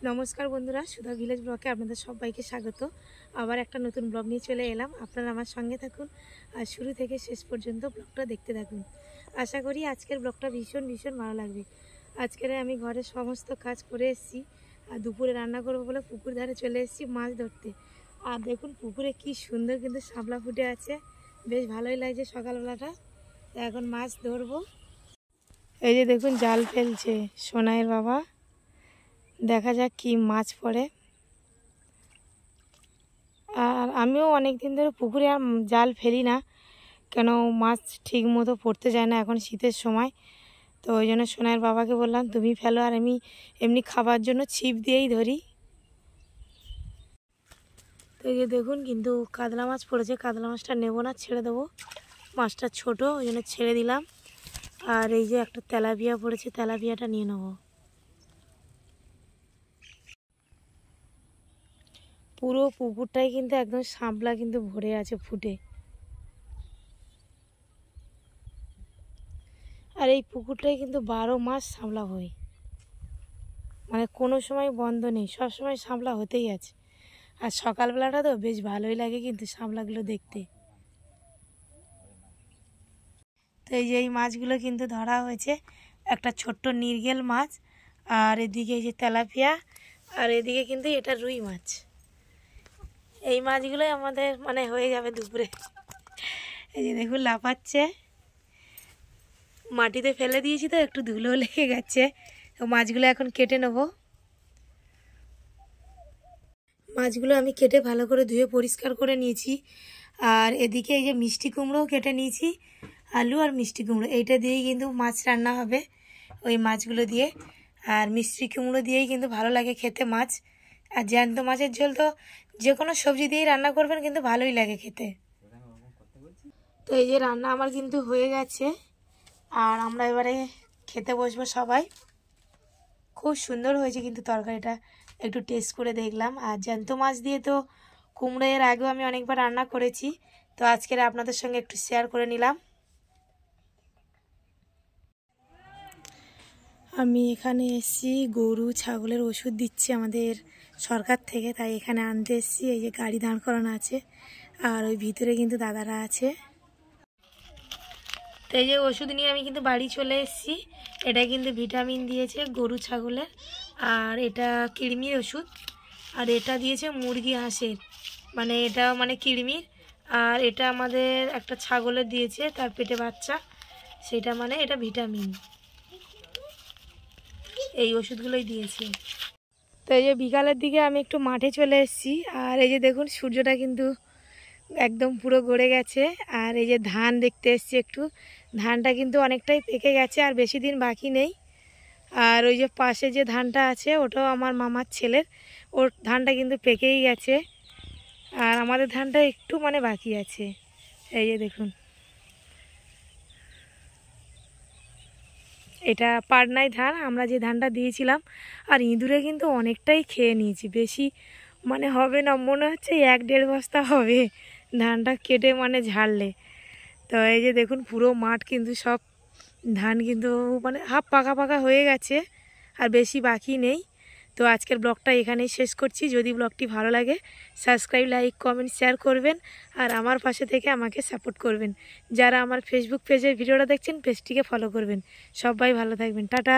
নমস্কার বন্ধুরা, সুধা ভিলেজ ব্লগে আপনাদের সবাইকে স্বাগত। আবার একটা নতুন ব্লগ নিয়ে চলে এলাম। আপনারা আমার সঙ্গে থাকুন আর শুরু থেকে শেষ পর্যন্ত ব্লগটা দেখতে থাকুন। আশা করি আজকের ব্লগটা ভীষণ ভালো লাগবে। আজকের আমি ঘরের সমস্ত কাজ করে এসেছি আর দুপুরে রান্না করবো বলে পুকুর ধারে চলে এসেছি মাছ ধরতে। আর দেখুন পুকুরে কি সুন্দর কিন্তু শাপলা ফুটে আছে, বেশ ভালোই লাগছে সকালবেলাটা। এখন মাছ ধরবো। এই যে দেখুন জাল ফেলছে সোনাইয়ের বাবা, দেখা যাক কি মাছ পড়ে। আর আমিও অনেক দিন ধরে পুকুরে আর জাল ফেলি না, কেন মাছ ঠিক মতো পড়তে যায় না এখন শীতের সময়। তো ওই জন্য সোনাইয়ের বাবাকে বললাম তুমি ফেলো, আর আমি এমনি খাবার জন্য ছিপ দিয়েই ধরি। তো এই যে দেখুন কিন্তু কাতলা মাছ পড়েছে, কাতলা মাছটা নেবো না, ছেড়ে দেবো। মাছটা ছোট, ওই জন্য ছেড়ে দিলাম। আর এই যে একটা তেলাপিয়া পড়েছে, তেলাপিয়াটা নিয়ে নেবো। পুরো পুকুরটাই কিন্তু একদম শাপলা কিন্তু ভরে আছে ফুটে। আর এই পুকুরটাই কিন্তু 12 মাস শাপলা হয়, মানে কোনো সময় বন্ধ নেই, সব সময় শাপলা হতেই আছে। আর সকালবেলাটা তো বেশ ভালোই লাগে কিন্তু শাপলাগুলো দেখতে। তো এই যে এই মাছগুলো কিন্তু ধরা হয়েছে, একটা ছোট্ট নির্গেল মাছ, আর এদিকে এই যে তেলাপিয়া, আর এদিকে কিন্তু এটা রুই মাছ। এই মাছগুলোই আমাদের মানে হয়ে যাবে দুপুরে। এই যে দেখুন লাফাচ্ছে, মাটিতে ফেলে দিয়েছি তো একটু ধুলো লেগে গেছে। তো মাছগুলো এখন কেটে নেব। মাছগুলো আমি কেটে ভালো করে ধুয়ে পরিষ্কার করে নিয়েছি। আর এদিকে এই যে মিষ্টি কুমড়োও কেটে নিয়েছি, আলু আর মিষ্টি কুমড়ো এইটা দিয়েই কিন্তু মাছ রান্না হবে, ওই মাছগুলো দিয়ে। আর মিষ্টি কুমড়ো দিয়েই কিন্তু ভালো লাগে খেতে মাছ। আর জ্যান্ত মাছের ঝোল তো যে কোনো সবজি দিয়েই রান্না করবেন কিন্তু ভালোই লাগে খেতে। তো এই যে রান্না আমার কিন্তু হয়ে গেছে, আর আমরা এবারে খেতে বসবো সবাই। খুব সুন্দর হয়েছে কিন্তু তরকারিটা, একটু টেস্ট করে দেখলাম। আর জ্যান্ত মাছ দিয়ে তো কুমড়ো এর আগেও আমি অনেকবার রান্না করেছি, তো আজকের আপনাদের সঙ্গে একটু শেয়ার করে নিলাম। আমি এখানে এসেছি, গরু ছাগলের ওষুধ দিচ্ছি আমাদের সরকার থেকে, তাই এখানে আনতে এসেছি। এই যে গাড়ি দাঁড় করানো আছে, আর ওই ভিতরে কিন্তু দাদারা আছে। তো এই যে ওষুধ নিয়ে আমি কিন্তু বাড়ি চলে এসেছি। এটা কিন্তু ভিটামিন দিয়েছে গরু ছাগলের, আর এটা কৃমির ওষুধ, আর এটা দিয়েছে মুরগি হাঁসের, মানে এটা মানে কৃমির। আর এটা আমাদের একটা ছাগলের দিয়েছে, তার পেটে বাচ্চা, সেটা মানে এটা ভিটামিন। এই ওষুধগুলোই দিয়েছে। তো এই যে বিকালের দিকে আমি একটু মাঠে চলে এসেছি, আর এই যে দেখুন সূর্যটা কিন্তু একদম পুরো গড়ে গেছে। আর এই যে ধান দেখতে এসেছি একটু, ধানটা কিন্তু অনেকটাই পেকে গেছে, আর বেশি দিন বাকি নেই। আর ওই যে পাশে যে ধানটা আছে ওটাও আমার মামার ছেলের, ওর ধানটা কিন্তু পেকেই গেছে। আর আমাদের ধানটা একটু মানে বাকি আছে। এই যে দেখুন, এটা পাটনাই ধান, আমরা যে ধানটা দিয়েছিলাম। আর ইঁদুরে কিন্তু অনেকটাই খেয়ে নিয়েছি, বেশি মানে হবে না, মনে হচ্ছে 1-1.5 বস্তা হবে ধানটা কেটে মানে ঝাড়লে। তো এই যে দেখুন পুরো মাঠ কিন্তু সব ধান কিন্তু মানে হাফ পাকা পাকা হয়ে গেছে, আর বেশি বাকি নেই। তো আজকের ব্লগটা এখানেই শেষ করছি। যদি ব্লগটি ভালো লাগে সাবস্ক্রাইব, লাইক, কমেন্ট, শেয়ার করবেন, আর আমার পাশে থেকে আমাকে সাপোর্ট করবেন। যারা আমার ফেসবুক পেজে ভিডিওটা দেখছেন পেজটিকে ফলো করবেন। সবাই ভালো থাকবেন, টাটা।